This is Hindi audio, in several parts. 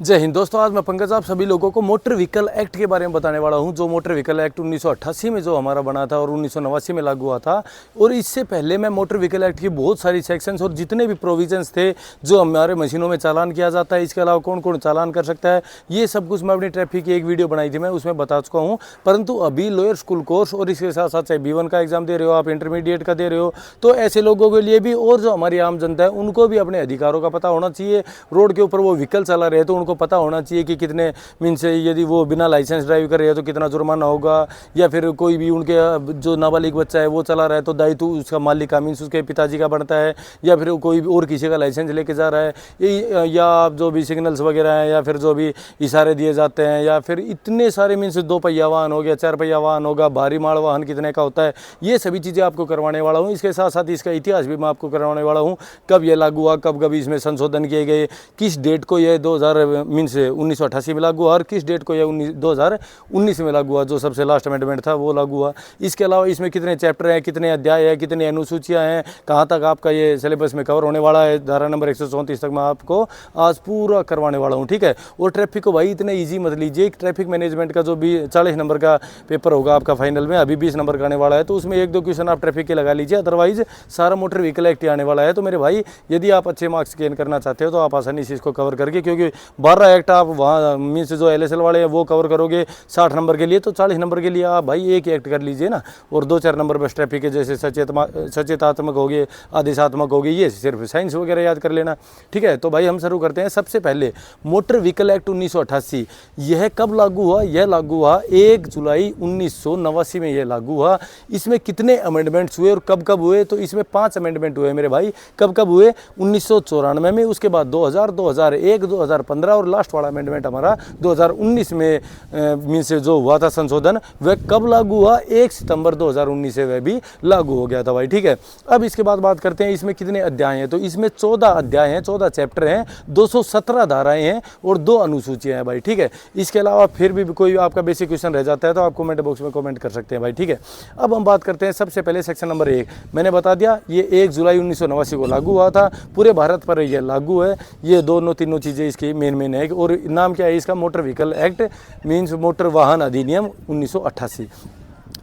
जय हिंद दोस्तों, आज मैं पंकज आप सभी लोगों को मोटर व्हीकल एक्ट के बारे में बताने वाला हूं। जो मोटर व्हीकल एक्ट 1988 में जो हमारा बना था और 1989 में लागू हुआ था। और इससे पहले मैं मोटर व्हीकल एक्ट की बहुत सारी सेक्शंस और जितने भी प्रोविजंस थे जो हमारे मशीनों में चालान किया जाता है, इसके अलावा कौन कौन चालान कर सकता है, ये सब कुछ मैं अपनी ट्रैफिक की एक वीडियो बनाई थी, मैं उसमें बता चुका हूँ। परंतु अभी लोअर स्कूल कोर्स और इसके साथ साथ चाहे B1 का एग्जाम दे रहे हो, आप इंटरमीडिएट का दे रहे हो, तो ऐसे लोगों के लिए भी और जो हमारी आम जनता है उनको भी अपने अधिकारों का पता होना चाहिए। रोड के ऊपर वो व्हीकल चला रहे हैं तो उनको पता होना चाहिए कि कितने मीन्स यदि वो बिना लाइसेंस ड्राइव कर रहे हैं तो कितना जुर्माना होगा, या फिर कोई भी उनके जो नाबालिग बच्चा है वो चला रहा है तो दायित्व उसका मालिक का मीन्स उसके पिताजी का बनता है, या फिर कोई और किसी का लाइसेंस लेके जा रहा है, या आप जो भी सिग्नल्स वगैरह हैं, या फिर जो भी इशारे दिए जाते हैं, या फिर इतने सारे मीन्स 2 पहिया वाहन हो गया, 4 पहिया वाहन होगा, भारी माल वाहन कितने का होता है, ये सभी चीज़ें आपको करवाने वाला हूँ। इसके साथ साथ इसका इतिहास भी मैं आपको करवाने वाला हूँ, कब ये लागू हुआ, कब कब इसमें संशोधन किए गए, किस डेट को ये 2000 मीन्स 1988 में लागू हुआ और किस डेट को ये 2019 में लागू हुआ, जो सबसे लास्ट अमेंडमेंट था वो लागू हुआ। इसके अलावा इसमें कितने चैप्टर हैं, कितने अध्याय हैं, कितनी अनुसूचियां हैं, कहाँ तक आपका ये सिलेबस में कवर होने वाला है, धारा नंबर 134 तक मैं आपको आज पूरा करवाने वाला हूँ, ठीक है। और ट्रैफिक को भाई इतने ईजी मत लीजिए। ट्रैफिक मैनेजमेंट का जो भी 40 नंबर का पेपर होगा आपका फाइनल में, अभी 20 नंबर का आने वाला है, तो उसमें 1-2 क्वेश्चन आप ट्रैफिक के लगा लीजिए, अदरवाइज सारा मोटर व्हीकल एक्ट आने वाला है। तो मेरे भाई यदि आप अच्छे मार्क्स गेन करना चाहते हो तो आप आसानी से इसको कवर करके, क्योंकि 12 एक्ट आप वहाँ मीन्स जो LSL वाले हैं वो कवर करोगे 60 नंबर के लिए, तो 40 नंबर के लिए आप भाई एक ही एक्ट कर लीजिए ना। और 2-4 नंबर बस ट्रैफिक के जैसे सचेतात्मक हो गए, आदेशात्मक हो गए, ये सिर्फ साइंस वगैरह याद कर लेना, ठीक है। तो भाई हम शुरू करते हैं। सबसे पहले मोटर व्हीकल एक्ट 1988 यह कब लागू हुआ? यह लागू हुआ 1 जुलाई 1989 में यह लागू हुआ। इसमें कितने अमेंडमेंट्स हुए और कब कब हुए? तो इसमें 5 अमेंडमेंट हुए मेरे भाई। कब कब हुए? 1994 में, उसके बाद 2000, 2001, 2015 और लास्ट वाला अमेंडमेंट हमारा 2019 में मीन्स जो हुआ था संशोधन, वह कब लागू हुआ? 1 सितंबर 2019 से वह भी लागू हो गया था भाई, ठीक है। अब इसके बाद बात करते हैं इसमें कितने अध्याय हैं। तो इसमें 14 अध्याय हैं, 14 चैप्टर हैं, 217 धाराएं हैं और 2 अनुसूचियां हैं भाई, ठीक है। इसके अलावा फिर भी कोई आपका बेसिक क्वेश्चन रह जाता है तो आप कमेंट बॉक्स में कमेंट कर सकते हैं भाई, ठीक है। अब हम बात करते हैं सबसे पहले सेक्शन नंबर 1। मैंने बता दिया ये 1 जुलाई 1989 को लागू हुआ था, पूरे भारत पर यह लागू है। ये दोनों तीनों चीज़ें इसकी मेन है। और नाम क्या है इसका? Motor vehicle act means motor वाहन अधिनियम 1988।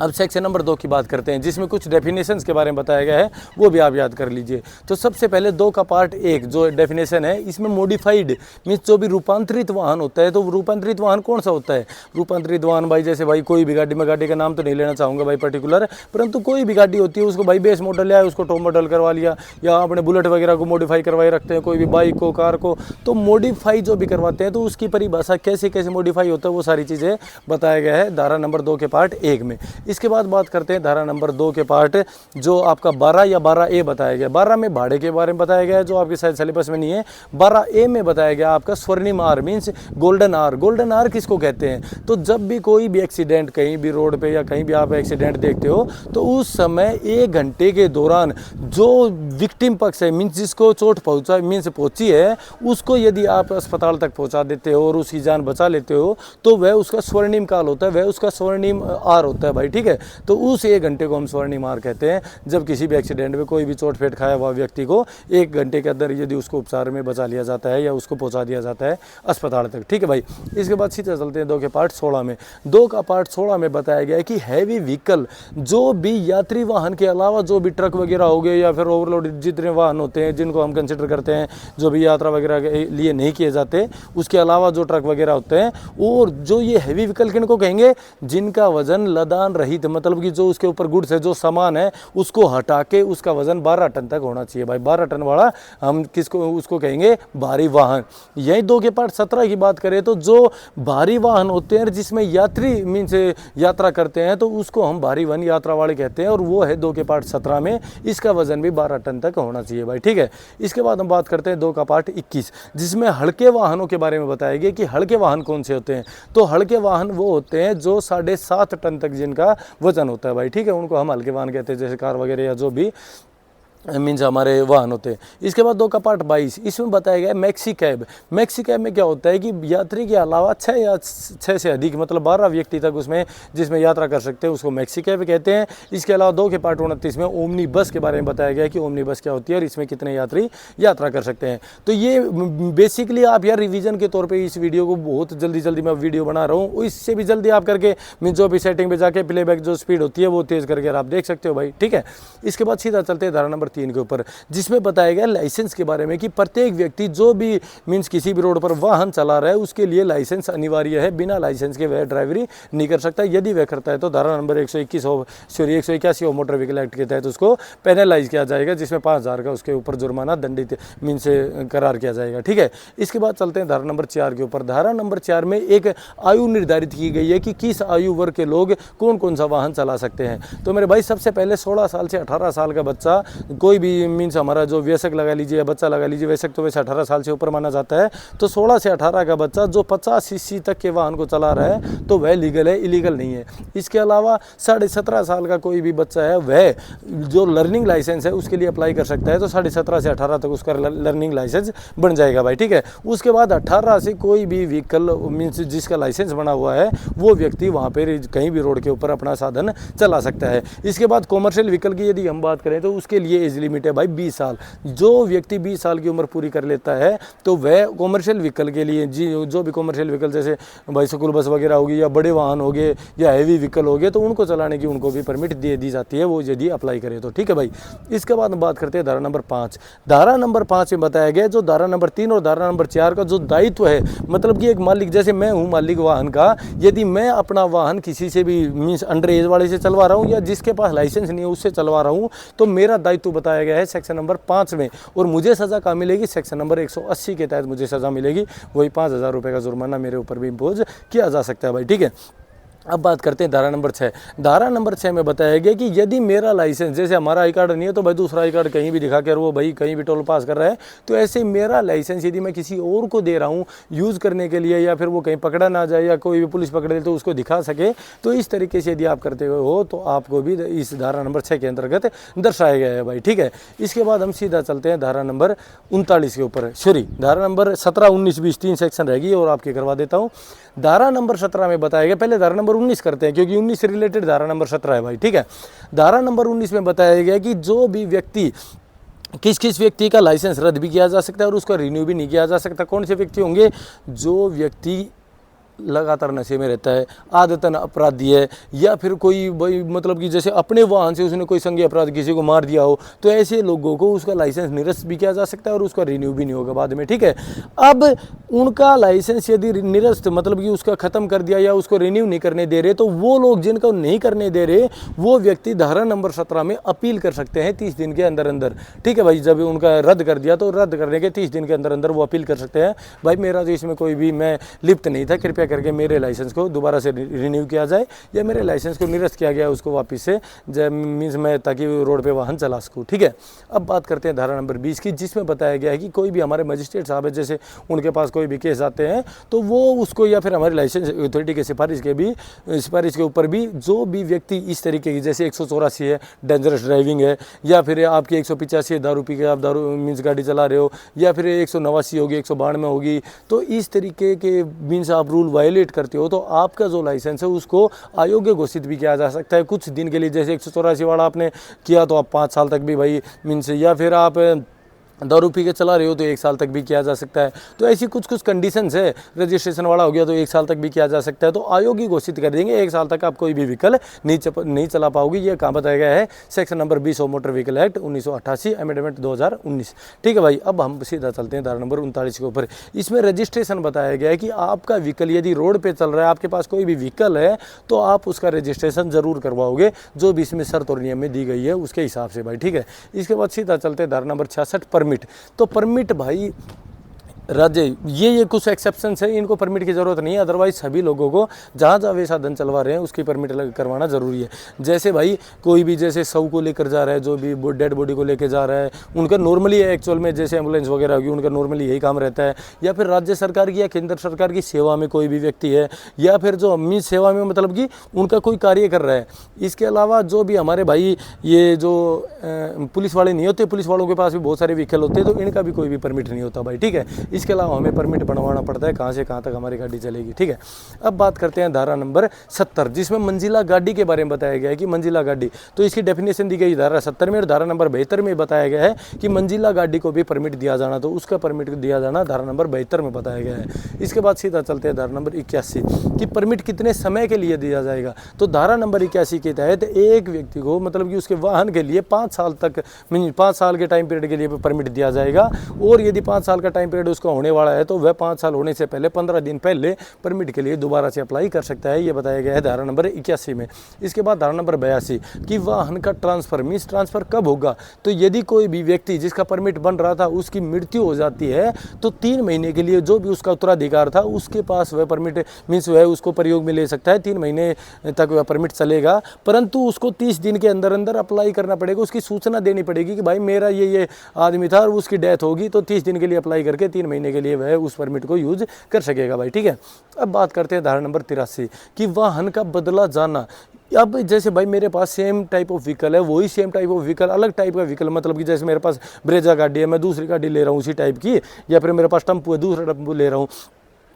अब सेक्शन नंबर 2 की बात करते हैं, जिसमें कुछ डेफिनेशंस के बारे में बताया गया है, वो भी आप याद कर लीजिए। तो सबसे पहले 2 का पार्ट 1 जो डेफिनेशन है, इसमें मॉडिफाइड मीन्स जो भी रूपांतरित वाहन होता है, तो रूपांतरित वाहन कौन सा होता है? रूपांतरित वाहन भाई जैसे भाई कोई भी गाड़ी, में गाड़ी का नाम तो नहीं लेना चाहूँगा भाई पर्टिकुलर, परंतु कोई भी गाड़ी होती है उसको भाई बेस मॉडल या उसको टॉप मॉडल करवा लिया, या अपने बुलेट वगैरह को मॉडिफाई करवाए रखते हैं, कोई भी बाइक को, कार को, तो मॉडिफाई जो भी करवाते हैं तो उसकी परिभाषा कैसे कैसे मॉडिफाई होता है वो सारी चीज़ें बताया गया है धारा नंबर 2 के पार्ट 1 में। इसके बाद बात करते हैं धारा नंबर 2 के पार्ट जो आपका 12 या 12A बताया गया। 12 में भाड़े के बारे में बताया गया है, जो आपके शायद सिलेबस में नहीं है। 12A में बताया गया आपका स्वर्णिम R means golden R. Golden R किसको कहते हैं? तो जब भी कोई भी एक्सीडेंट कहीं भी रोड पे या कहीं भी आप एक्सीडेंट देखते हो तो उस समय 1 घंटे के दौरान जो विक्टिम पक्ष है मीन्स जिसको चोट पहुंचा मीन्स पहुंची है, उसको यदि आप अस्पताल तक पहुंचा देते हो और उसकी जान बचा लेते हो तो वह उसका स्वर्णिम काल होता है, वह उसका स्वर्णिम आर होता है भाई, ठीक है। तो उस 1 घंटे को हम स्वर्णिम आर कहते हैं। जब किसी भी एक्सीडेंट में कोई भी चोट फेट खाया हुआ व्यक्ति को 1 घंटे के अंदर यदि उसको उपचार में बचा लिया जाता है या उसको पहुंचा दिया जाता है अस्पताल तक, ठीक है भाई। इसके बाद सीधे चलते हैं 2 के पार्ट 16 में। 2 का पार्ट 16 में बताया गया है कि हैवी व्हीकल जो भी यात्री वाहन के अलावा जो भी ट्रक वगैरह हो गए या फिर ओवरलोड जितने वाहन होते हैं जिनको हम कंसिडर करते हैं जो भी यात्रा वगैरह के लिए नहीं किए जाते, उसके अलावा जो ट्रक वगैरह होते हैं, और जो ये हैवी व्हीकल किनको कहेंगे? जिनका वजन लदान रहित, मतलब कि जो उसके ऊपर गुड्स है, जो सामान है, उसको हटा के उसका वजन 12 टन तक होना चाहिए भाई। 12 टन वाला हम किसको उसको कहेंगे? भारी वाहन। यही 2 के पार्ट 17 की बात करें तो जो भारी वाहन होते हैं जिसमें यात्री मीन्स यात्रा करते हैं तो उसको हम भारी वाहन यात्रा वाले कहते हैं, और वो है 2 के पार्ट 17 में। इसका वजन भी 12 टन तक होना चाहिए भाई, ठीक है। इसके बाद हम बात करते हैं 2 का पार्ट 21, जिसमें हल्के वाहनों के बारे में बताया गया कि हल्के वाहन कौन से होते हैं। तो हल्के वाहन वो होते हैं जो 7.5 टन तक जिनका वजन होता है भाई, ठीक है, उनको हम हल्के वाहन कहते हैं, जैसे कार वगैरह या जो भी मीन्स हमारे वाहन होते हैं। इसके बाद 2 का पार्ट 22, इसमें बताया गया है मैक्सी कैब। मैक्सी कैब में क्या होता है कि यात्री के अलावा 6 से अधिक मतलब 12 व्यक्ति तक उसमें जिसमें यात्रा कर सकते हैं उसको मैक्सी कैब कहते हैं। इसके अलावा 2 के पार्ट 29 में ओमनी बस के बारे में बताया गया है कि ओमनी बस क्या होती है और इसमें कितने यात्री यात्रा कर सकते हैं। तो ये बेसिकली आप यार रिवीजन के तौर पर इस वीडियो को बहुत जल्दी मैं वीडियो बना रहा हूँ, इससे भी जल्दी आप करके मीन्स जो भी सेटिंग पर जाके प्लेबैक जो स्पीड होती है वो तेज़ करके आप देख सकते हो भाई, ठीक है। इसके बाद सीधा चलते हैं धारा नंबर 3 के ऊपर, जिसमें बताया गया लाइसेंस के बारे में कि प्रत्येक व्यक्ति जो भी मीन्स किसी भी रोड पर वाहन चला रहा है उसके लिए लाइसेंस अनिवार्य है, बिना लाइसेंस के वह ड्राइवरी नहीं कर सकता। यदि वह करता है तो धारा नंबर 181 मोटर व्हीकल एक्ट के तहत उसको पेनलाइज किया जाएगा, जिसमें 5,000 का उसके ऊपर जुर्माना दंडित मीन से करार किया जाएगा, ठीक है। इसके बाद चलते हैं धारा नंबर 4 के ऊपर। धारा नंबर 4 में एक आयु निर्धारित की गई है कि किस आयु वर्ग के लोग कौन कौन सा वाहन चला सकते हैं। तो मेरे भाई सबसे पहले 16 साल से 18 साल का बच्चा, कोई भी मीन्स हमारा जो वयस्क लगा लीजिए या बच्चा लगा लीजिए, वयस्क तो वैसे 18 साल से ऊपर माना जाता है, तो 16 से 18 का बच्चा जो 50 सीसी तक के वाहन को चला रहा है तो वह लीगल है, इलीगल नहीं है। इसके अलावा 17.5 साल का कोई भी बच्चा है वह जो लर्निंग लाइसेंस है उसके लिए अप्लाई कर सकता है, तो 17.5 से 18 तक उसका लर्निंग लाइसेंस बन जाएगा भाई, ठीक है। उसके बाद 18 से कोई भी व्हीकल मीन्स जिसका लाइसेंस बना हुआ है वो व्यक्ति वहाँ पर कहीं भी रोड के ऊपर अपना साधन चला सकता है। इसके बाद कॉमर्शियल व्हीकल की यदि हम बात करें तो उसके लिए एज लिमिट है भाई 20 साल। जो व्यक्ति 20 साल की उम्र पूरी कर लेता है तो वह कॉमर्शियल व्हीकल के लिए जो भी कॉमर्शियल व्हीकल जैसे भाई स्कूल बस वगैरह होगी या बड़े वाहन हो गए या हैवी व्हीकल हो गए तो उनको चलाने की उनको भी परमिट दे दी जाती है, वो यदि अप्लाई करे तो, ठीक है भाई। इसके बाद हम बात करते हैं धारा नंबर 5। धारा नंबर 5 में बताया गया जो धारा नंबर 3 और धारा नंबर 4 का जो दायित्व है, मतलब कि एक मालिक, जैसे मैं हूँ मालिक वाहन का, यदि मैं अपना वाहन किसी से भी मीन्स अंडर एज वाले से चलवा रहा हूँ या जिसके पास लाइसेंस नहीं है उससे चलवा रहा हूँ तो मेरा दायित्व बताया गया है सेक्शन नंबर 5 में, और मुझे सज़ा कहाँ मिलेगी, सेक्शन नंबर 180 के तहत मुझे सज़ा मिलेगी, वही 5,000 रुपये का जुर्माना मेरे ऊपर भी इम्पोज किया जा सकता है भाई, ठीक है। अब बात करते हैं धारा नंबर 6। धारा नंबर 6 में बताया गया कि यदि मेरा लाइसेंस, जैसे हमारा आई कार्ड नहीं है तो भाई दूसरा आई कार्ड कहीं भी दिखा कर वो भाई कहीं भी टोल पास कर रहा है, तो ऐसे मेरा लाइसेंस यदि मैं किसी और को दे रहा हूँ यूज़ करने के लिए या फिर वो कहीं पकड़ा ना जाए या कोई भी पुलिस पकड़ ले तो उसको दिखा सके, तो इस तरीके से यदि आप करते हो तो आपको भी इस धारा नंबर 6 के अंतर्गत दर्शाया गया है भाई, ठीक है। इसके बाद हम सीधा चलते हैं धारा नंबर 39 के ऊपर, धारा नंबर 17, 19, 20 3 सेक्शन रहेगी और आपके करवा देता हूँ। धारा नंबर 17 में बताया गया, पहले धारा नंबर 19 करते हैं क्योंकि 19 से रिलेटेड धारा नंबर 17 है भाई, ठीक है। धारा नंबर 19 में बताया गया कि जो भी व्यक्ति, किस किस व्यक्ति का लाइसेंस रद्द भी किया जा सकता है और उसका रिन्यू भी नहीं किया जा सकता। कौन से व्यक्ति होंगे, जो व्यक्ति लगातार नशे में रहता है, आदतन अपराधी है, या फिर कोई भाई मतलब कि जैसे अपने वाहन से उसने कोई संज्ञेय अपराध किसी को मार दिया हो, तो ऐसे लोगों को उसका लाइसेंस निरस्त भी किया जा सकता है और उसका रिन्यू भी नहीं होगा बाद में, ठीक है। अब उनका लाइसेंस यदि निरस्त मतलब कि उसका ख़त्म कर दिया या उसको रिन्यू नहीं करने दे रहे, तो वो लोग जिनको नहीं करने दे रहे वो व्यक्ति धारा नंबर 17 में अपील कर सकते हैं 30 दिन के अंदर अंदर, ठीक है भाई। जब उनका रद्द कर दिया तो रद्द करने के 30 दिन के अंदर अंदर वो अपील कर सकते हैं, भाई मेरा जो इसमें कोई भी मैं लिप्त नहीं था, कृपया करके मेरे लाइसेंस को दोबारा से रिन्यू किया जाए या मेरे लाइसेंस को निरस्त किया गया उसको वापस से मीन्स मैं ताकि रोड पे वाहन चला सकूँ, ठीक है। अब बात करते हैं धारा नंबर 20 की, जिसमें बताया गया है कि कोई भी हमारे मजिस्ट्रेट साहब है, जैसे उनके पास कोई भी केस आते हैं तो वो उसको या फिर हमारी लाइसेंस अथॉरिटी के सिफारिश के ऊपर भी जो भी व्यक्ति इस तरीके की, जैसे 184 है डेंजरस ड्राइविंग है, या फिर आपकी 185 है दारू पी के आप दारू मीन्स गाड़ी चला रहे हो, या फिर 189 होगी 192 होगी, तो इस तरीके के मीन्स आप रूल वायलेट करते हो तो आपका जो लाइसेंस है उसको अयोग्य घोषित भी किया जा सकता है कुछ दिन के लिए। जैसे 184 वाला आपने किया तो आप 5 साल तक भी भाई मीन्स, या फिर आप दारू पी के चला रहे हो तो 1 साल तक भी किया जा सकता है। तो ऐसी कुछ कंडीशंस है, रजिस्ट्रेशन वाला हो गया तो 1 साल तक भी किया जा सकता है, तो अयोग्य घोषित कर देंगे, 1 साल तक आप कोई भी व्हीकल नहीं चला पाओगे। ये कहाँ बताया गया है, section number 20 of motor vehicle act 1988 amendment 2019, ठीक है भाई। अब हम सीधा चलते हैं धारा नंबर 39 के ऊपर। इसमें रजिस्ट्रेशन बताया गया है कि आपका व्हीकल यदि रोड पर चल रहा है, आपके पास कोई भी व्हीकल है तो आप उसका रजिस्ट्रेशन जरूर करवाओगे, जो भी इसमें शर्त और नियम में दी गई है उसके हिसाब से भाई, ठीक है। इसके बाद सीधा चलते हैं धारा नंबर 66 परमिट। तो परमिट भाई राज्य ये कुछ एक्सेप्शंस है, इनको परमिट की ज़रूरत नहीं है, अदरवाइज सभी लोगों को जहाँ जहाँ वे साधन चलवा रहे हैं उसकी परमिट करवाना ज़रूरी है। जैसे भाई कोई भी जैसे शव को लेकर जा रहा है, जो भी डेड बॉडी को लेकर जा रहा है, उनका नॉर्मली एक्चुअल में जैसे एम्बुलेंस वगैरह होगी उनका नॉर्मली यही काम रहता है, या फिर राज्य सरकार की या केंद्र सरकार की सेवा में कोई भी व्यक्ति है, या फिर जो अम्मी सेवा में मतलब कि उनका कोई कार्य कर रहा है। इसके अलावा जो भी हमारे भाई ये जो पुलिस वाले नहीं होते, पुलिस वालों के पास भी बहुत सारे व्हीकल होते हैं, तो इनका भी कोई भी परमिट नहीं होता भाई, ठीक है। इसके अलावा हमें परमिट बनवाना पड़ता है कहाँ से कहाँ तक हमारी गाड़ी चलेगी, ठीक है। अब बात करते हैं धारा नंबर 70, जिसमें मंजिला गाड़ी के बारे में बताया गया है कि मंजिला गाड़ी, तो इसकी डेफिनेशन दी गई धारा 70 में, और धारा नंबर 72 में बताया गया है कि मंजिला गाड़ी को भी परमिट दिया जाना, तो उसका परमिट दिया जाना धारा नंबर 72 में बताया गया है। इसके बाद सीधा चलते हैं धारा नंबर 81 कि परमिट कितने समय के लिए दिया जाएगा। तो धारा नंबर 81 के तहत एक व्यक्ति को मतलब कि उसके वाहन के लिए 5 साल तक 5 साल के टाइम पीरियड के लिए परमिट दिया जाएगा, और यदि 5 साल का टाइम पीरियड उसका होने वाला है तो वह 5 साल होने से पहले 15 दिन पहले परमिट के लिए दोबारा से अप्लाई कर सकता है, ये बताया गया है धारा नंबर 81 में। इसके बाद धारा नंबर 82 कि वाहन का ट्रांसफर मीन्स ट्रांसफर कब होगा। तो यदि कोई भी व्यक्ति जिसका परमिट बन रहा था उसकी मृत्यु हो जाती है तो 3 महीने के लिए जो भी उसका उत्तराधिकार था उसके पास वह परमिट मीन्स वह उसको प्रयोग में ले सकता है, 3 महीने तक वह परमिट चलेगा, परंतु उसको 30 दिन के अंदर अंदर अप्लाई करना पड़ेगा, उसकी सूचना देनी पड़ेगी कि भाई मेरा ये आदमी था और उसकी डेथ होगी, तो 30 दिन के लिए अप्लाई करके 3 महीने के लिए वह उस परमिट को यूज कर सकेगा भाई, ठीक है। अब बात करते हैं धारा नंबर 83 कि वाहन का बदला जाना। अब जैसे भाई मेरे पास सेम टाइप ऑफ व्हीकल है, वही सेम टाइप ऑफ व्हीकल अलग टाइप का व्हीकल, मतलब कि जैसे मेरे पास ब्रेजा गाड़ी है, मैं दूसरी गाड़ी ले रहा हूँ उसी टाइप की, या फिर मेरे पास टेम्पो है दूसरा टेम्पो ले रहा हूँ,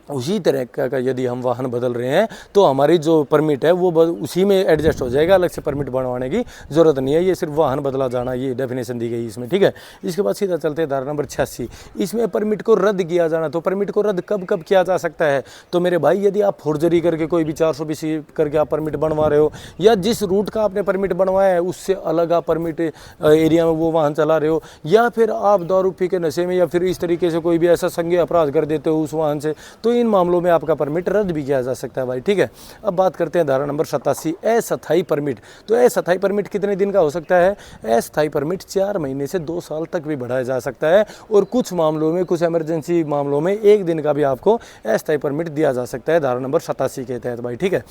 उसी तरह का यदि हम वाहन बदल रहे हैं तो हमारी जो परमिट है वो उसी में एडजस्ट हो जाएगा, अलग से परमिट बनवाने की ज़रूरत नहीं है, ये सिर्फ वाहन बदला जाना, ये डेफिनेशन दी गई इसमें, ठीक है। इसके बाद सीधा चलते हैं धारा नंबर 86, इसमें परमिट को रद्द किया जाना। तो परमिट को रद्द कब कब किया जा सकता है, तो मेरे भाई यदि आप फोर्जरी करके कोई भी 420 करके आप परमिट बनवा रहे हो, या जिस रूट का आपने परमिट बनवाया है उससे अलग आप परमिट एरिया में वो वाहन चला रहे हो, या फिर आप दारू पी के नशे में या फिर इस तरीके से कोई भी ऐसा संज्ञेय अपराध कर देते हो उस वाहन से, तो इन मामलों में आपका परमिट रद्द भी किया जा सकता है भाई, ठीक है। अब बात करते हैं धारा नंबर 87 अस्थायी परमिट। तो अस्थायी परमिट कितने दिन का हो सकता है, अस्थायी परमिट 4 महीने से 2 साल तक भी बढ़ाया जा सकता है, और कुछ मामलों में कुछ इमरजेंसी मामलों में 1 दिन का भी आपको अस्थायी परमिट दिया जा सकता है धारा नंबर 87 के तहत भाई, ठीक है।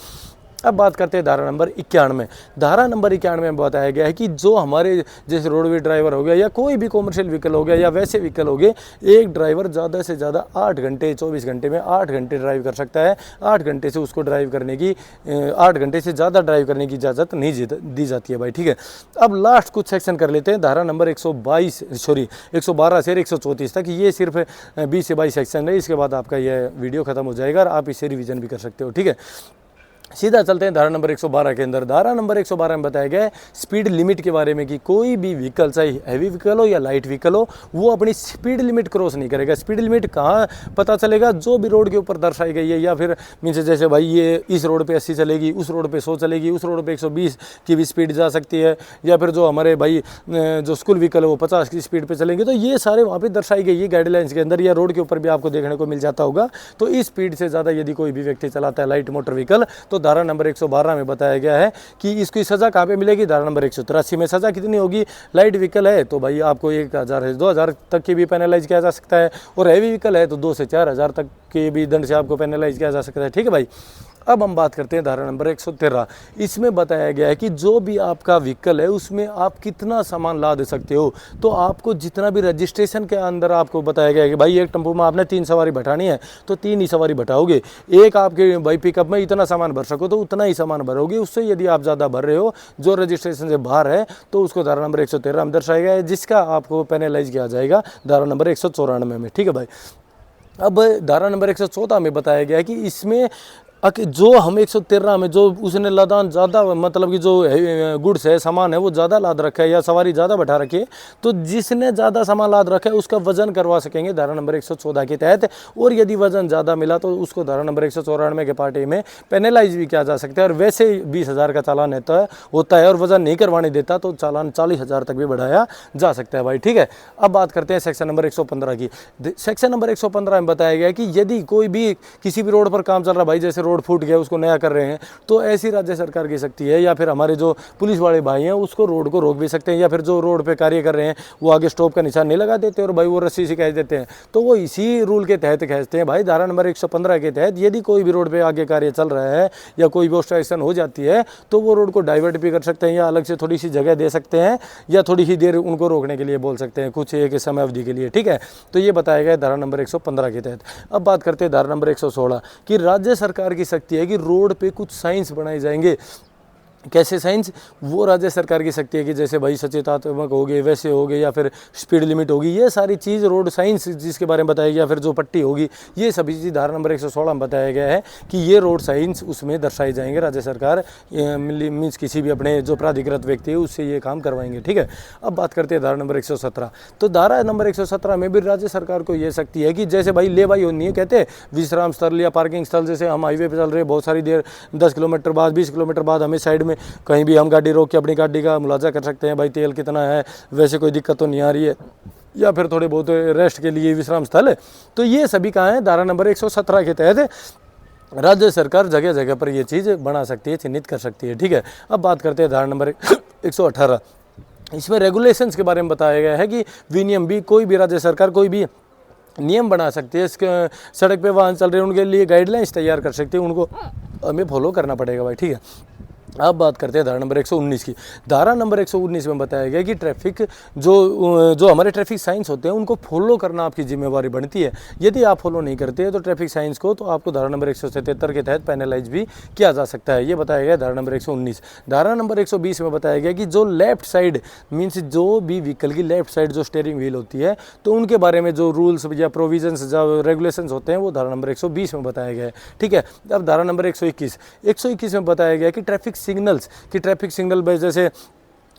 अब बात करते हैं धारा नंबर 91। धारा नंबर 91 में बताया गया है कि जो हमारे जैसे रोडवे ड्राइवर हो गया या कोई भी कॉमर्शियल व्हीकल हो गया या वैसे व्हीकल हो गए, एक ड्राइवर ज़्यादा से ज़्यादा 8 घंटे 24 घंटे में 8 घंटे ड्राइव कर सकता है। 8 घंटे से उसको ड्राइव करने की 8 घंटे से ज़्यादा ड्राइव करने की इजाज़त नहीं दी जाती है भाई, ठीक है। अब लास्ट कुछ सेक्शन कर लेते हैं, धारा नंबर 112 से 134 तक, ये सिर्फ 20 से 22 सेक्शन है, इसके बाद आपका यह वीडियो खत्म हो जाएगा और आप इसे रिवीजन भी कर सकते हो, ठीक है। सीधा चलते हैं धारा नंबर 112 के अंदर। धारा नंबर 112 में बताया गया है स्पीड लिमिट के बारे में कि कोई भी व्हीकल चाहे हैवी व्हीकल हो या लाइट व्हीकल हो वो अपनी स्पीड लिमिट क्रॉस नहीं करेगा। स्पीड लिमिट कहाँ पता चलेगा, जो भी रोड के ऊपर दर्शाई गई है, या फिर मीन्स जैसे भाई ये इस रोड पे 80 चलेगी, उस रोड पे 100 चलेगी, उस रोड पे 120 की भी स्पीड जा सकती है, या फिर जो हमारे भाई जो स्कूल व्हीकल है वो 50 की स्पीड पर चलेंगे, तो ये सारे वहाँ पर दर्शाई गई है गाइडलाइंस के अंदर, या रोड के ऊपर भी आपको देखने को मिल जाता होगा। तो इस स्पीड से ज़्यादा यदि कोई भी व्यक्ति चलाता है लाइट मोटर व्हीकल, तो धारा नंबर 112 में बताया गया है कि इसकी सज़ा कहाँ पे मिलेगी, धारा नंबर 183 में। सज़ा कितनी होगी, लाइट व्हीकल है तो भाई आपको 1000 से 2000 तक की भी पेनलाइज किया जा सकता है, और हैवी व्हीकल है तो 2 से 4000 तक के भी दंड से आपको पेनलाइज किया जा सकता है, ठीक है भाई। अब हम बात करते हैं धारा नंबर 113। इसमें बताया गया है कि जो भी आपका व्हीकल है उसमें आप कितना सामान लाद सकते हो। तो आपको जितना भी रजिस्ट्रेशन के अंदर आपको बताया गया है कि भाई एक टेम्पो में आपने 3 सवारी बैठानी है तो 3 ही सवारी बैठाओगे, एक आपके भाई पिकअप में इतना सामान भर सको तो उतना ही सामान भरोगे, उससे यदि आप ज़्यादा भर रहे हो जो रजिस्ट्रेशन से बाहर है तो उसको धारा नंबर 113 में दर्शाया गया है, जिसका आपको पेनलाइज किया जाएगा धारा नंबर 194 में, ठीक है भाई। अब धारा नंबर 114 में बताया गया है कि इसमें जो हम 113 में जो उसने लादान ज़्यादा मतलब कि जो गुड्स है सामान है वो ज़्यादा लाद रखा है या सवारी ज़्यादा बैठा रखी है, तो जिसने ज़्यादा सामान लाद रखा है उसका वजन करवा सकेंगे धारा नंबर 114 के तहत, और यदि वजन ज़्यादा मिला तो उसको धारा नंबर 194 के पार्टी में पेनलाइज भी किया जा सकता है। और वैसे 20,000 का चालान होता है और वजन नहीं करवाने देता तो चालान 40,000 तक भी बढ़ाया जा सकता है भाई, ठीक है। अब बात करते हैं सेक्शन नंबर 115 की। सेक्शन नंबर 115 में बताया गया कि यदि कोई भी किसी भी रोड पर काम चल रहा है भाई, जैसे रोड फूट गया उसको नया कर रहे हैं, तो ऐसी राज्य सरकार की शक्ति है। या फिर हमारे जो पुलिस वाले भाई हैं उसको रोड को रोक भी सकते हैं, या फिर जो रोड पे कार्य कर रहे हैं वो आगे स्टॉप का निशान नहीं लगा देते और भाई वो रस्सी से खींच देते हैं, तो वो इसी रूल के तहत खींचते हैं भाई। धारा नंबर 115 के तहत यदि कोई भी रोड पे आगे कार्य चल रहा है या कोई भी ऑब्स्ट्रक्शन हो जाती है तो वो रोड को डाइवर्ट भी कर सकते हैं, या अलग से थोड़ी सी जगह दे सकते हैं, या थोड़ी ही देर उनको रोकने के लिए बोल सकते हैं कुछ एक समय अवधि के लिए, ठीक है। तो ये बताया गया धारा नंबर 115 के तहत। अब बात करते हैं धारा नंबर 116 कि राज्य सरकार की शक्ति है कि रोड पे कुछ साइंस बनाए जाएंगे। कैसे साइंस? वो राज्य सरकार की शक्ति है कि जैसे भाई सचेतात्मक हो गए, वैसे हो गए, या फिर स्पीड लिमिट होगी, ये सारी चीज़ रोड साइंस जिसके बारे में बताया गया, फिर जो पट्टी होगी, ये सभी चीज़ धारा नंबर 116 में बताया गया है कि ये रोड साइंस उसमें दर्शाए जाएंगे। राज्य सरकार मीन्स किसी भी अपने जो प्राधिकृत व्यक्ति है उससे ये काम करवाएंगे, ठीक है। अब बात करते हैं धारा नंबर 117। तो धारा नंबर 117 में भी राज्य सरकार को ये शक्ति है कि जैसे भाई ले भाई होनी है, कहते हैं विश्राम स्थल या पार्किंग स्थल, जैसे हम हाईवे पर चल रहे बहुत सारी देर 10 किलोमीटर बाद 20 किलोमीटर बाद हमें साइड में कहीं भी हम गाड़ी रोक के अपनी गाड़ी का मुलाजा कर सकते हैं, भाई तेल कितना है, वैसे कोई दिक्कत तो नहीं आ रही है, या फिर थोड़े बहुत रेस्ट के लिए विश्राम स्थल है। तो ये सभी कहाँ है? धारा नंबर 117 के तहत राज्य सरकार जगह जगह पर ये चीज़ बना सकती है, चिन्हित कर सकती है, ठीक है। अब बात करते हैं धारा नंबर 118। इसमें रेगुलेशंस के बारे में बताया गया है कि विनियम भी कोई भी राज्य सरकार कोई भी नियम बना सकती है, इसके सड़क पे वाहन चल रहे हैं उनके लिए गाइडलाइंस तैयार कर सकती है, उनको हमें फॉलो करना पड़ेगा भाई, ठीक है। अब बात करते हैं धारा नंबर 119 की। धारा नंबर 119 में बताया गया कि ट्रैफिक जो हमारे ट्रैफिक साइंस होते हैं उनको फॉलो करना आपकी जिम्मेवारी बनती है। यदि आप फॉलो नहीं करते हैं तो ट्रैफिक साइंस को, तो आपको धारा नंबर 177 के तहत पेनलाइज भी किया जा सकता है, ये बताया गया धारा नंबर 119। धारा नंबर 120 में बताया गया कि जो लेफ्ट साइड मीन्स जो भी व्हीकल की लेफ्ट साइड जो स्टीयरिंग व्हील होती है, तो उनके बारे में जो रूल्स या प्रोविजंस जो रेगुलेशंस होते हैं वो धारा नंबर 120 में बताया गया है, ठीक है। अब धारा नंबर 121 में बताया गया कि ट्रैफिक सिग्नल्स की ट्रैफिक सिग्नल बेस, जैसे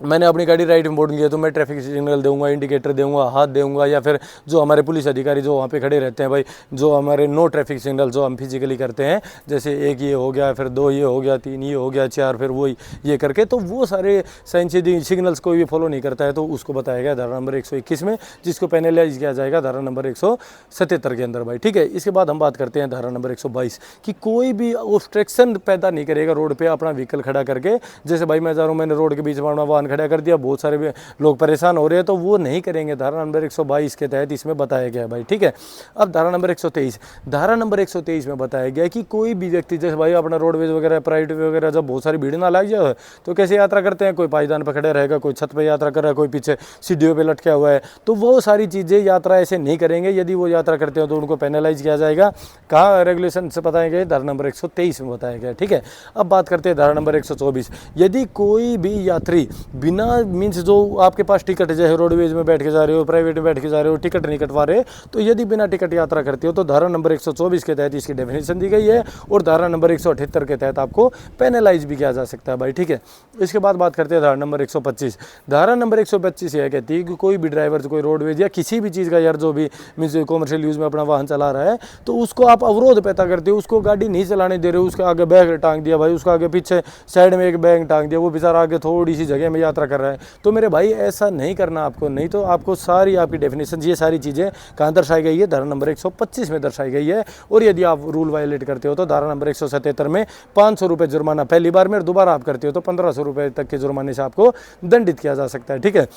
मैंने अपनी गाड़ी राइट में मोड़ लिया तो मैं ट्रैफिक सिग्नल दूंगा, इंडिकेटर दूंगा, हाथ दूंगा, या फिर जो हमारे पुलिस अधिकारी जो वहाँ पे खड़े रहते हैं भाई, जो हमारे नो ट्रैफिक सिग्नल जो हम फिजिकली करते हैं, जैसे 1 ये हो गया, फिर 2 ये हो गया, 3 ये हो गया, 4 फिर वो ये करके, तो वो सारे साइंस सिग्नल्स कोई भी फॉलो नहीं करता है तो उसको बताया गया धारा नंबर 121 में, जिसको पेनलाइज किया जाएगा धारा नंबर 177 के अंदर भाई, ठीक है। इसके बाद हम बात करते हैं धारा नंबर 122 कि कोई भी ऑब्स्ट्रक्शन पैदा नहीं करेगा रोड पर अपना व्हीकल खड़ा करके। जैसे भाई मैं जा रहा हूँ, मैंने रोड के बीच में वाहन खड़ा कर दिया, बहुत सारे लोग परेशान हो रहे हैं, तो वो नहीं करेंगे, धारा नंबर 122 के तहत इसमें बताया गया है भाई, ठीक है। अब धारा नंबर 123। धारा नंबर 123 में बताया गया कि कोई भी व्यक्ति जैसे भाई अपना रोडवेज वगैरह प्राइवेट वगैरह जब बहुत सारी भीड़ ना लग जाए तो कैसे यात्रा करते हैं, कोई पायदान पर खड़े रहेगा, कोई छत पर यात्रा कर रहा है, कोई पीछे सीढ़ियों पर लटका हुआ है, तो वो सारी चीज़ें यात्रा ऐसे नहीं करेंगे। यदि वो यात्रा करते हो तो उनको पेनलाइज किया जाएगा। कहाँ रेगुलेशन से बताया गया? धारा नंबर 123 में बताया गया, ठीक है। अब बात करते हैं धारा नंबर 124। यदि कोई भी यात्री बिना मीन्स जो आपके पास टिकट है, जैसे रोडवेज में बैठ के जा रहे हो, प्राइवेट में बैठ के जा रहे हो, टिकट नहीं कटवा रहे, तो यदि बिना टिकट यात्रा करते हो तो धारा नंबर 124 के तहत इसकी डेफिनेशन दी गई है, और धारा नंबर 178 के तहत आपको पेनलाइज भी किया जा सकता है भाई, ठीक है। इसके बाद बात करते हैं धारा नंबर 125। धारा नंबर 125 यह कहती है कि कोई भी ड्राइवर कोई रोडवेज या किसी भी चीज़ का यार जो भी मीन्स कॉमर्शियल यूज़ में अपना वाहन चला रहा है, तो उसको आप अवरोध पैदा करते हो, उसको गाड़ी नहीं चलाने दे रहे हो, उसके आगे बैग टांग दिया भाई, उसका आगे पीछे साइड में एक बैग टांग दिया, वो बेचारा आगे थोड़ी सी जगह में यात्रा कर रहा है, तो मेरे भाई ऐसा नहीं करना आपको, नहीं तो आपको सारी आपकी डेफिनेशन ये सारी चीज़ें कहाँ दर्शाई गई है? धारा नंबर 125 में दर्शाई गई है। और यदि आप रूल वायलेट करते हो तो धारा नंबर 177 में 500 रुपये जुर्माना पहली बार में, और दोबारा आप करते हो तो 1500 रुपये तक के जुर्माने से आपको दंडित किया जा सकता है, ठीक है।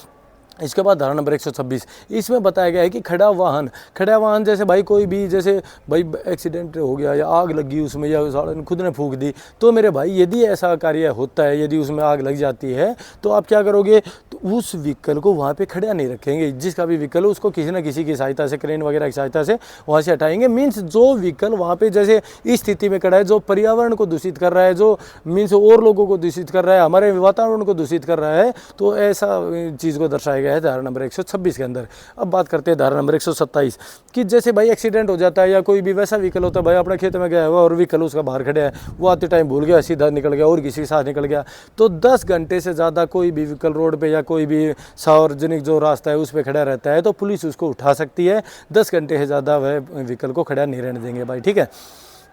इसके बाद धारा नंबर 126, इसमें बताया गया है कि खड़ा वाहन जैसे भाई कोई भी जैसे भाई एक्सीडेंट हो गया या आग लगी उसमें या खुद ने फूंक दी, तो मेरे भाई यदि ऐसा कार्य होता है, यदि उसमें आग लग जाती है तो आप क्या करोगे? तो उस व्हीकल को वहाँ पे खड़ा नहीं रखेंगे, जिसका भी व्हीकल है उसको किसी न किसी की सहायता से, क्रेन वगैरह की सहायता से वहाँ से हटाएंगे। मीन्स जो व्हीकल वहाँ पे जैसे इस स्थिति में खड़ा है, जो पर्यावरण को दूषित कर रहा है, जो मीन्स और लोगों को दूषित कर रहा है, हमारे वातावरण को दूषित कर रहा है, तो ऐसा चीज़ को दर्शाया गया है धारा नंबर 126 के अंदर। अब बात करते हैं धारा नंबर 127 कि जैसे भाई एक्सीडेंट हो जाता है या कोई भी वैसा व्हीकल होता है, भाई अपने खेत में गया हुआ और व्हीकल उसका बाहर खड़ा है, वो आते टाइम भूल गया, सीधा निकल गया और किसी के साथ निकल गया, तो 10 घंटे से ज़्यादा कोई भी व्हीकल रोड पे या कोई भी सार्वजनिक जो रास्ता है उस पर खड़ा रहता है तो पुलिस उसको उठा सकती है। 10 घंटे से ज़्यादा वह व्हीकल को खड़ा नहीं रहने देंगे भाई, ठीक है।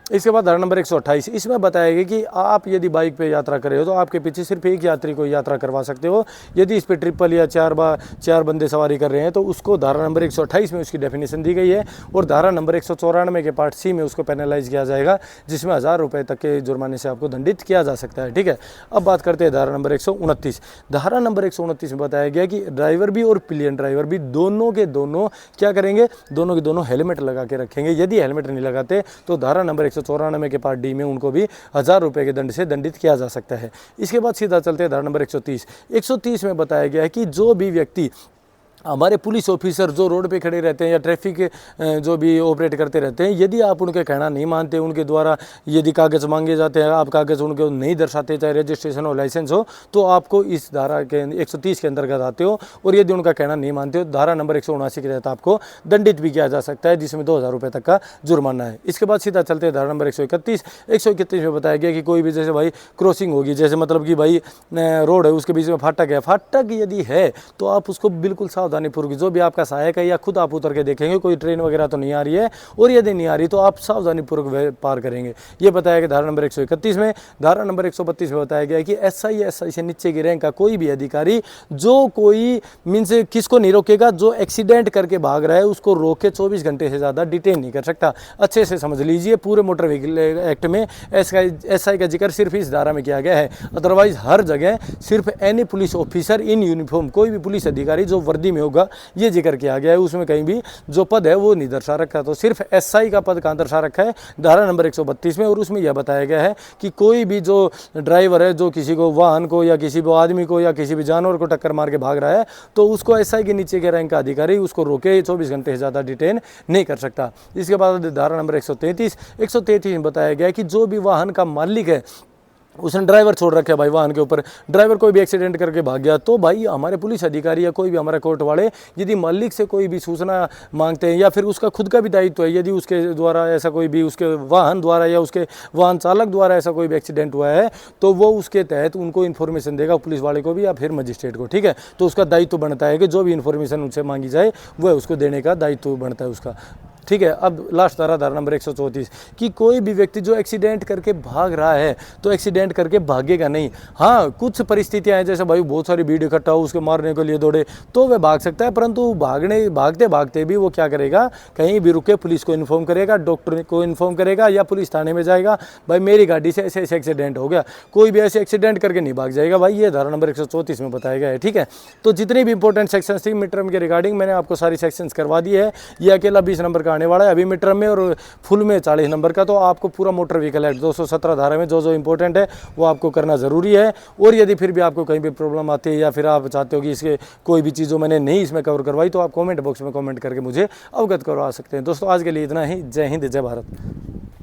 इसके बाद धारा नंबर 128, इसमें बताया गया कि आप यदि बाइक पे यात्रा कर रहे हो तो आपके पीछे सिर्फ एक यात्री को यात्रा करवा सकते हो। यदि इस पे ट्रिपल या चार बंदे सवारी कर रहे हैं तो उसको धारा नंबर 128 में उसकी डेफिनेशन दी गई है, और धारा नंबर 194 के पार्ट सी में उसको पेनलाइज किया जाएगा, जिसमें 1000 रुपये तक के जुर्माने से आपको दंडित किया जा सकता है। ठीक है, अब बात करते हैं धारा नंबर 129। धारा नंबर 129 में बताया गया कि ड्राइवर भी और पिलियन ड्राइवर भी दोनों के दोनों क्या करेंगे, दोनों के दोनों हेलमेट लगा के रखेंगे। यदि हेलमेट नहीं लगाते तो धारा नंबर 194 के पार्ट डी में उनको भी 1000 रुपये के दंड से दंडित किया जा सकता है। इसके बाद सीधा चलते हैं धारा नंबर 130 में बताया गया है कि जो भी व्यक्ति हमारे पुलिस ऑफिसर जो रोड पे खड़े रहते हैं या ट्रैफिक जो भी ऑपरेट करते रहते हैं, यदि आप उनके कहना नहीं मानते, उनके द्वारा यदि कागज़ मांगे जाते हैं, आप कागज़ उनके नहीं दर्शाते, चाहे रजिस्ट्रेशन हो लाइसेंस हो, तो आपको इस धारा के 130 के अंतर्गत आते हो। और यदि उनका कहना नहीं मानते हो, धारा नंबर 179 के तहत आपको दंडित भी किया जा सकता है, जिसमें 2000 रुपये तक का जुर्माना है। इसके बाद सीधा चलते हैं धारा नंबर 131 में बताया गया कि कोई भी जैसे भाई क्रॉसिंग होगी, जैसे मतलब कि भाई रोड है उसके बीच में फाटक है, फाटक यदि है तो आप उसको बिल्कुल सावधानीपूर्वक, जो भी आपका सहायक है या खुद आप उतर के देखेंगे कोई ट्रेन वगैरह तो नहीं आ रही है, और यदि नहीं आ रही तो आप सावधानीपूर्वक पार करेंगे। ये बताया गया धारा नंबर 131 में। धारा नंबर 132 में बताया गया है कि एसआई से नीचे की रैंक का कोई भी अधिकारी जो कोई मीन्स किसको नहीं रोकेगा, जो एक्सीडेंट करके भाग रहा है उसको रोक के 24 घंटे से ज़्यादा डिटेन नहीं कर सकता। अच्छे से समझ लीजिए, पूरे मोटर व्हीकल एक्ट में एसआई का जिक्र सिर्फ इस धारा में किया गया है, अदरवाइज हर जगह सिर्फ any police officer in uniform, कोई भी पुलिस अधिकारी जो वर्दी में होगा, ये जिक्र किया गया है। उसमें कहीं भी जो पद है वो नहीं दर्शा रखा, तो सिर्फ एसआई का पद कहाँ दर्शा रखा है, धारा नंबर 132 में। और उसमें यह बताया गया है कि कोई भी जो ड्राइवर है जो किसी को वाहन को या किसी भी आदमी को या किसी भी जानवर को टक्कर मार के भाग रहा है, तो उसको एसआई के नीचे के रैंक का अधिकारी उसको रोके 24 घंटे से ज़्यादा डिटेन नहीं कर सकता। इसके बाद धारा नंबर 133 में बताया गया है कि जो भी वाहन का मालिक है, उसने ड्राइवर छोड़ रखे भाई वाहन के ऊपर, ड्राइवर कोई भी एक्सीडेंट करके भाग गया, तो भाई हमारे पुलिस अधिकारी या कोई भी हमारे कोर्ट वाले यदि मालिक से कोई भी सूचना मांगते हैं या फिर उसका खुद का भी दायित्व है, यदि उसके द्वारा ऐसा कोई भी उसके वाहन द्वारा या उसके वाहन चालक द्वारा ऐसा कोई भी एक्सीडेंट हुआ है, तो वो उसके तहत उनको इन्फॉर्मेशन देगा, पुलिस वाले को भी या फिर मजिस्ट्रेट को। ठीक है, तो उसका दायित्व बनता है कि जो भी इन्फॉर्मेशन उनसे मांगी जाए वह उसको देने का दायित्व बनता है उसका। ठीक है, अब लास्ट धारा नंबर 134 कि कोई भी व्यक्ति जो एक्सीडेंट करके भाग रहा है तो एक्सीडेंट करके भागेगा नहीं। हाँ, कुछ परिस्थितियां हैं, जैसे भाई बहुत सारी भीड़ इकट्ठा हो उसके मारने के लिए दौड़े तो वह भाग सकता है, परंतु भागते भागते भी वो क्या करेगा, कहीं भी रुक के पुलिस को इन्फॉर्म करेगा, डॉक्टर को इन्फॉर्म करेगा या पुलिस थाने में जाएगा, भाई मेरी गाड़ी से ऐसे ऐसे एक्सीडेंट हो गया। कोई भी ऐसे एक्सीडेंट करके नहीं भाग जाएगा भाई, ये धारा नंबर 134 में बताया गया है। ठीक है, तो जितनी भी इंपॉर्टेंट सेक्शन थी मिड टर्म के रिगार्डिंग मैंने आपको सारी सेक्शंस करवा दी है। ये अकेला 20 नंबर का आने वाला है अभी मिड टर्म में, और फुल में 40 नंबर का। तो आपको पूरा मोटर व्हीकल एक्ट 217 धारा में जो जो इंपॉर्टेंट है वो आपको करना ज़रूरी है। और यदि फिर भी आपको कहीं भी प्रॉब्लम आती है या फिर आप चाहते हो कि इसके कोई भी चीज़ों मैंने नहीं इसमें कवर करवाई, तो आप कमेंट बॉक्स में कमेंट करके मुझे अवगत करवा सकते हैं। दोस्तों आज के लिए इतना ही। जय हिंद, जय भारत।